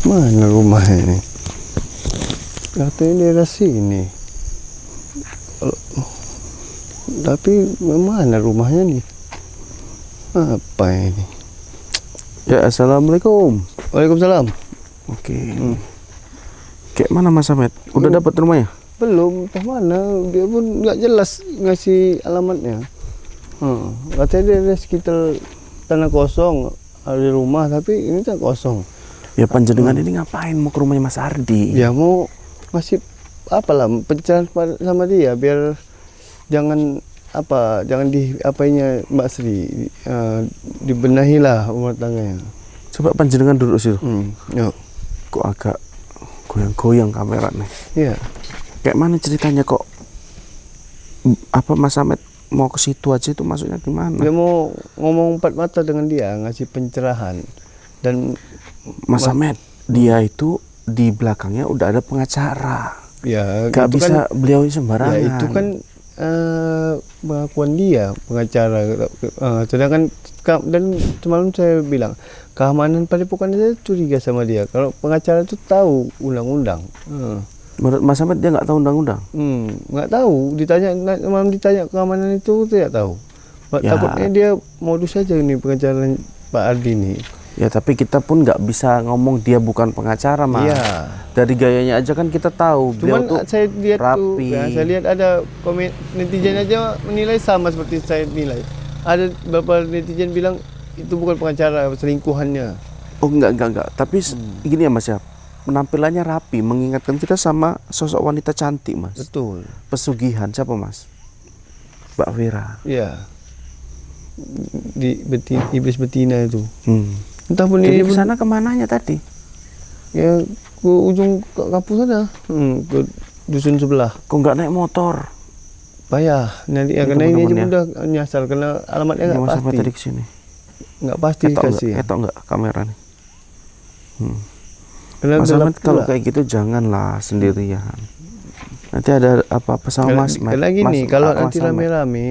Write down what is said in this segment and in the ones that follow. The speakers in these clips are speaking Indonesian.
Mana rumahnya ini? Katanya daerah sini. Tapi mana rumahnya nih? Apa ini? Ya, assalamualaikum. Waalaikumsalam. Oke. Kayak mana Mas Ahmed? Udah dapat rumahnya? Belum, entah mana. Dia pun nggak jelas ngasih alamatnya. Katanya dia sekitar tanah kosong ada rumah, tapi ini tak kosong. Ya panjenengan ini ngapain mau ke rumahnya Mas Ardi? Ya mau ngasih apalah pencerahan sama dia biar jangan di apainya Mbak Sri, dibenahilah rumah tangganya. Coba panjenengan duduk sih. Yuk. Kok agak goyang-goyang kamera nih. Iya. Kayak mana ceritanya kok? Apa Mas Ahmed mau ke situ aja itu maksudnya gimana? Dia mau ngomong empat mata dengan dia, ngasih pencerahan. Dan Mas Ahmed, dia itu di belakangnya udah ada pengacara. ya Gak itu bisa kan, beliau sembarangan. ya itu kan pengakuan dia pengacara. Sedangkan dan semalam saya bilang keamanan padepokan saya curiga sama dia. Kalau pengacara itu tahu undang-undang. Menurut Mas Ahmed dia nggak tahu undang-undang? Nggak tahu. Malam ditanya keamanan itu tidak tahu. Ya. Takutnya dia modus saja ini pengacara Pak Ardi ini. Ya tapi kita pun nggak bisa ngomong dia bukan pengacara Mas. Iya. Dari gayanya aja kan kita tahu beliau Cuman tuh saya lihat rapi. saya lihat ada komen netizen aja menilai sama seperti saya nilai. Ada beberapa netizen bilang itu bukan pengacara, selingkuhannya. Oh enggak. Tapi gini ya Mas ya, penampilannya rapi, mengingatkan kita sama sosok wanita cantik Mas. Betul. Pesugihan siapa Mas? Mbak Vera. Iya. Iblis betina itu. Entah pun Jadi ini ke sana kemananya tadi? ya ke ujung kampus sana, ke dusun sebelah. Kok nggak naik motor? Payah nanti ya, karena ini aja mudah nyasar karena alamatnya nggak Sampai pasti. tadi kesini. Nggak pasti dikasih. Ketok nggak kamera nih? Karena Mas gelap Ahmed kalau pula. kayak gitu janganlah sendirian. Nanti ada apa-apa sama Mas. Karena gini, kalau Mas nanti Ahmed. rame-rame,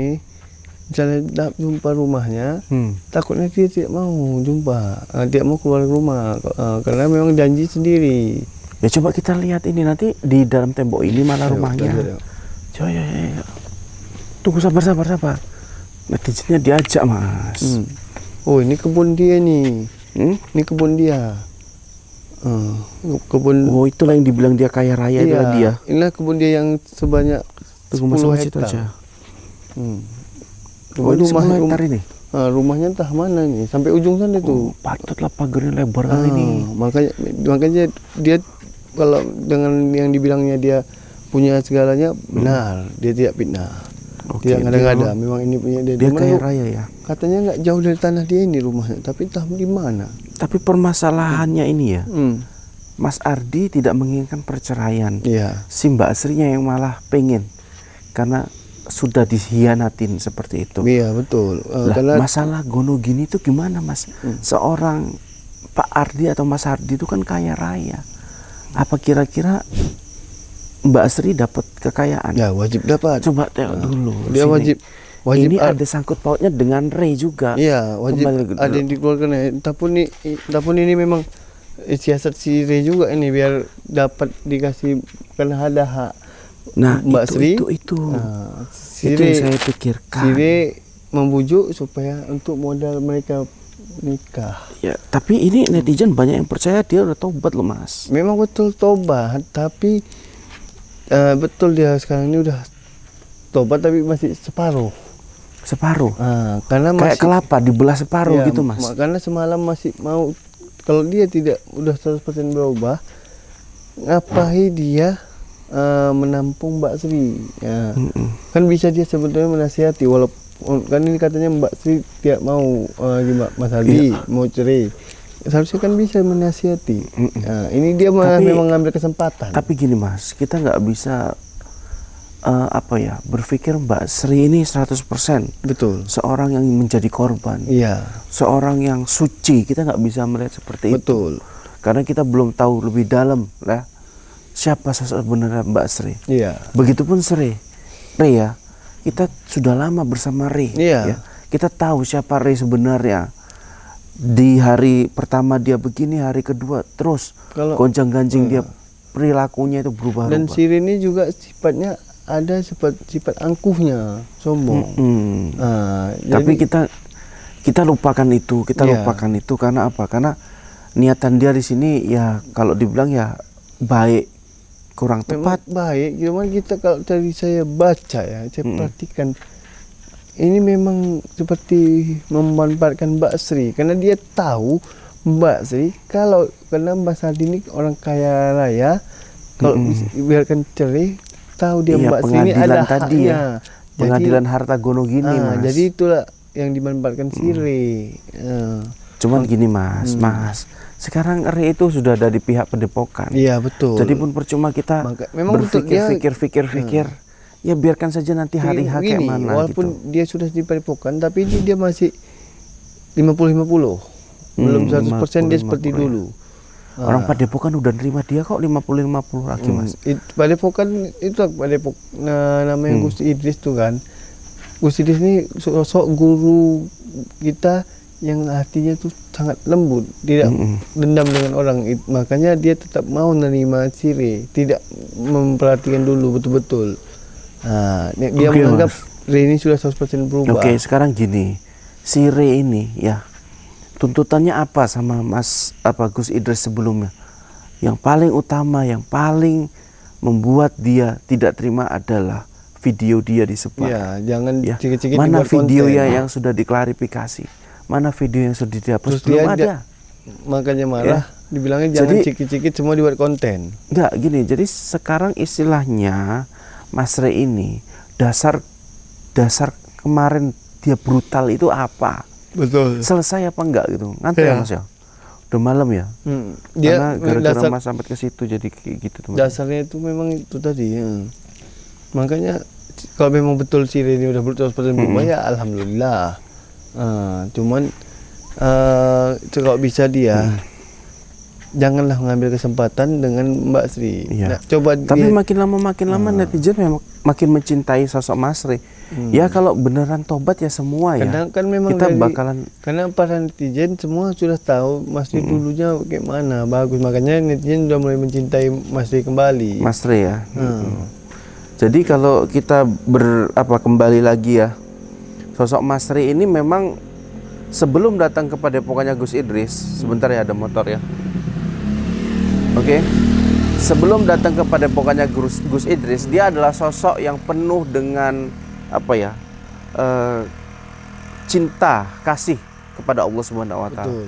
misalnya tak jumpa rumahnya, takutnya dia tidak mau jumpa, tidak mau keluar rumah, karena memang janji sendiri. Ya coba kita lihat ini nanti di dalam tembok ini mana rumahnya. Coba ya. Tunggu sabar. Netizennya diajak Mas. Oh ini kebun dia nih, ini kebun dia. Kebun. Oh itulah yang dibilang dia kaya raya, itulah dia. Inilah kebun dia yang sebanyak 10 hektar. Oh ini 10 hektar ini? Rumahnya entah mana nih, sampai ujung sana tuh. Patutlah pagarnya lebar kali ini. Makanya dia kalau dengan yang dibilangnya dia punya segalanya benar, dia tidak fitnah. Tidak ngada-ngada, memang ini punya dia. Dia kaya raya ya. Katanya nggak jauh dari tanah dia ini rumahnya, tapi entah di mana. Tapi permasalahannya ini ya, Mas Ardi tidak menginginkan perceraian. Iya. Si Mbak Asrinya yang malah pengen, karena sudah dihianatin seperti itu. Iya betul. Karena masalah gono gini itu gimana Mas? Seorang Pak Ardi atau Mas Ardi itu kan kaya raya. Apa kira-kira Mbak Asri dapat kekayaan? Ya wajib dapat. Coba tengok dulu. Dia sini. wajib. Ini ada sangkut pautnya dengan Ray juga. Iya wajib. Ada yang dikeluarkan ya. Tapi ini memang siasat si Ray juga ini biar dapat dikasih karena ada hak. Nah Mbak Sri itu itu yang saya pikirkan. Si Ray membujuk supaya untuk modal mereka nikah. Ya, tapi ini netizen banyak yang percaya dia udah tobat loh Mas. Memang betul tobat, tapi betul dia sekarang ini udah tobat tapi masih separuh. Karena kayak masih kelapa dibelah separuh gitu Mas. Karena semalam masih mau, kalau dia tidak udah 100% berubah, ngapain dia menampung Mbak Sri? Ya. Kan bisa dia sebetulnya menasihati, walaupun kan ini katanya Mbak Sri tidak mau Mas Aldi mau cerai. Seharusnya kan bisa menasihati. Ini dia memang ngambil kesempatan. Tapi gini Mas, kita nggak bisa berpikir Mbak Sri ini 100% betul seorang yang menjadi korban. Iya. Seorang yang suci, kita nggak bisa melihat seperti betul. itu. Karena kita belum tahu lebih dalam lah siapa sosok sebenarnya Mbak Sri. Iya. Begitupun Ray ya, kita sudah lama bersama Ray. Iya. Ya. Kita tahu siapa Ray sebenarnya. di hari pertama dia begini, hari kedua terus Kalau gonjang-ganjing dia perilakunya itu berubah-ubah. dan sirih ini juga sifatnya ada sifat angkuhnya, sombong. Tapi jadi, kita lupakan itu, Iya. lupakan itu karena apa? Karena niatan dia di sini ya kalau dibilang ya baik kurang memang tepat. baik, cuman kita kalau tadi saya baca ya, saya perhatikan ini memang seperti memanfaatkan Mbak Sri karena dia tahu Mbak Sri karena Mbak Sardi ini orang kaya raya, kalau biarkan cerai, tahu dia Iya, Mbak Sri ini pengadilan ada tadi ya. haknya. Pengadilan harta gono gini, Mas. Jadi itulah yang dimanfaatkan Sri. Cuman gini, Mas, sekarang Re itu sudah ada di pihak Padepokan. Iya betul. Jadi pun percuma kita memang betul, berpikir. Ya biarkan saja nanti hari H kayak mana walaupun gitu. dia sudah di Padepokan, tapi ini dia masih 50-50. Belum 100% dia seperti 50, dulu. Orang Padepokan udah nerima dia kok 50-50 lagi, Mas. Padepokan itu namanya Gus Idris tuh kan. Gus Idris ini sosok guru kita yang hatinya tuh sangat lembut, tidak dendam dengan orang. Makanya dia tetap mau menerima Sire, tidak memperhatikan dulu betul-betul. Dia menganggap Re ini sudah 100% berubah. Oke, sekarang gini, si Re ini ya tuntutannya apa sama Gus Idris sebelumnya? Yang paling utama, yang paling membuat dia tidak terima adalah video dia disebar. Ya, jangan cikit-cikit Mana dibuat video konten. yang sudah diklarifikasi? Mana video yang sudah dihapus? Terus Belum dia ada. Makanya marah, dibilangnya jangan cikit-cikit semua dibuat konten. Enggak gini, jadi sekarang istilahnya Mas Re ini dasar kemarin dia brutal itu apa? Betul. Selesai apa enggak gitu? Ngantuk ya Mas ya? Udah malam ya? Karena gara-gara Mas sampai ke situ jadi kayak gitu teman. Dasarnya itu memang itu tadi ya. Makanya kalau memang betul Sire ini udah betul seperti berubah ya alhamdulillah. Cuman kalau bisa dia janganlah mengambil kesempatan dengan Mbak Sri. Iya. Nah, coba tapi makin lama netizen memang makin mencintai sosok Mas Re. Ya kalau beneran tobat ya semua ya. Kan memang kita bakalan karena para netizen semua sudah tahu Mas Ri dulunya kayak mana, bagus. Makanya netizen sudah mulai mencintai Mas Ri kembali. Mas Re ya. Jadi kalau kita kembali lagi ya, sosok Mas Re ini memang sebelum datang ke Padepokannya Gus Idris, sebentar ya ada motor ya. Oke. Sebelum datang ke Padepokannya Gus Idris, dia adalah sosok yang penuh dengan cinta, kasih kepada Allah Subhanahu wa taala.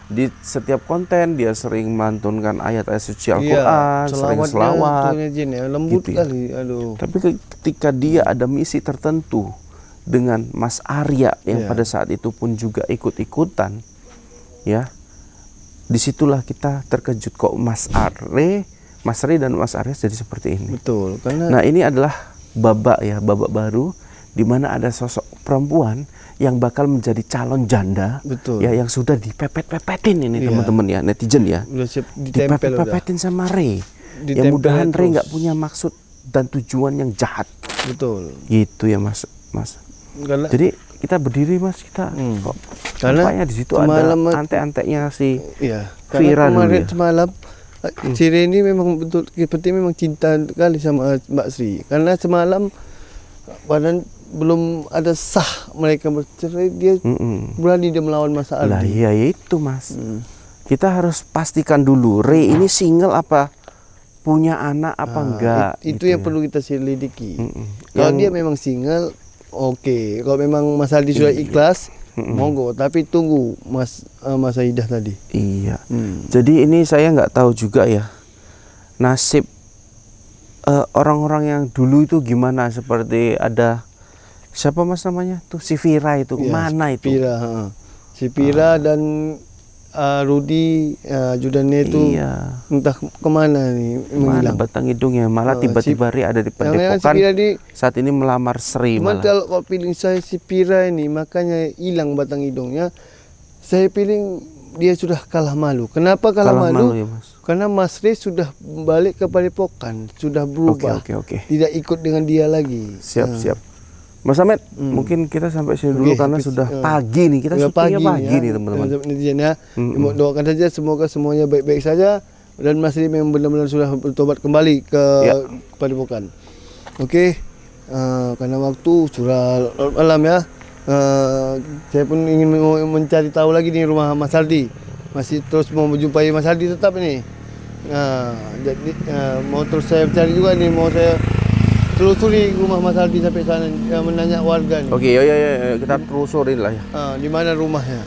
Di setiap konten dia sering melantunkan ayat-ayat suci Al-Qur'an, sering selawat. Lembut gitu kali, aduh. Tapi ketika dia ada misi tertentu dengan Mas Arya yang pada saat itu pun juga ikut-ikutan, ya, disitulah kita terkejut kok Mas Re dan Mas Arya jadi seperti ini. Betul. Nah ini adalah babak baru di mana ada sosok perempuan yang bakal menjadi calon janda. Betul. Ya, yang sudah dipepet-pepetin ini teman-teman ya, netizen ya. Dipepet-pepetin sama Re. Ya mudahan Re nggak punya maksud dan tujuan yang jahat. Betul. Gitu ya Mas. Jadi kita berdiri Mas, kita kok karena di situ ada antek-anteknya si Vira dulu ya. Semalam Sire ini memang betul seperti memang cinta kali sama Mbak Sri. Karena semalam badan belum ada sah mereka bercerai, dia berani dia melawan Mas Ardi. Lah iya itu Mas. Kita harus pastikan dulu Re ini single apa punya anak apa enggak. Itu gitu yang perlu kita selidiki. Kalau dia memang single, oke. Kalau memang Mas Ardi sudah ikhlas, monggo. Tapi tunggu Mas Aidah tadi. Iya. Jadi ini saya nggak tahu juga ya nasib orang-orang yang dulu itu gimana, seperti ada siapa Mas namanya tuh si Vira itu mana itu? Si Vira dan Rudi ajudannya itu entah kemana nih menghilang. Batang hidungnya malah tiba-tiba ada di Padepokan saat ini melamar Sri. Cuman kalau pilih saya si Vira ini makanya hilang batang hidungnya. Saya pilih dia sudah kalah malu. Kenapa kalah malu? Ya, Mas? Karena Mas Re sudah balik ke Padepokan, sudah berubah. Oke. Tidak ikut dengan dia lagi. Siap. Mas Ahmed, mungkin kita sampai sini dulu karena sudah pagi nih. Kita syutingnya pagi nih teman-teman. Netizen ya. Doakan saja semoga semuanya baik-baik saja dan Mas Ri memang benar-benar sudah bertobat kembali ke Padepokan. Oke. Karena waktu sudah malam ya. Saya pun ingin mencari tahu lagi nih rumah Mas Aldi. Masih terus mau menjumpai Mas Aldi tetap ini. Jadi mau terus saya cari juga nih, mau saya telusuri rumah Mas Aldi sampai sana, menanya warga nih. Oke, ya kita telusurin lah ya. Di mana rumahnya?